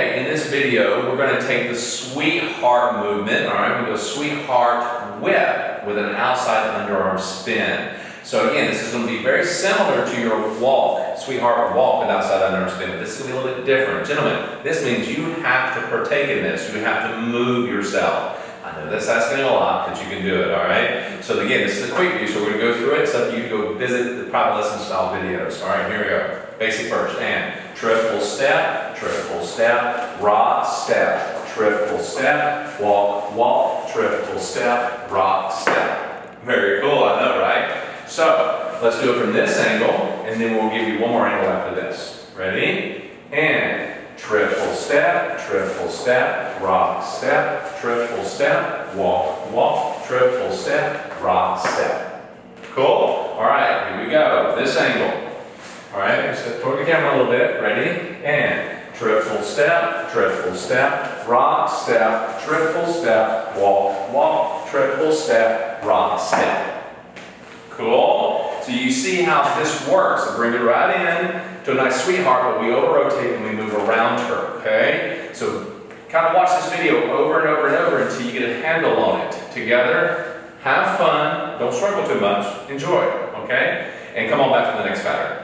Okay, in this video, we're going to take the sweetheart movement, all right? We go sweetheart whip with an outside underarm spin. So again, this is going to be very similar to your walk, sweetheart walk with outside underarm spin, but this is going to be a little bit different. Gentlemen, this means you have to partake in this. You have to move yourself. I know that's asking a lot, but you can do it, all right? So again, this is a quick view, so we're going to go through it. It's up to you to go visit the private lesson style videos. All right, here we go. Basic first, and triple step, rock, step, triple step, walk, walk, triple step, rock, step. Very cool, I know, right? So, let's do it from this angle, and then we'll give you one more angle after this. Ready? And triple step, rock, step, triple step, walk, walk, triple step, rock, step. Cool? All right, here we go. This angle. All right, step toward the camera a little bit. Ready? And triple step, rock, step, triple step, walk, walk, triple step, rock, step. Cool? So you see how this works. So bring it right in to a nice sweetheart, but we over-rotate and we move around her, okay? So kind of watch this video over and over and over until you get a handle on it. Together, have fun, don't struggle too much, enjoy, okay? And come on back for the next pattern.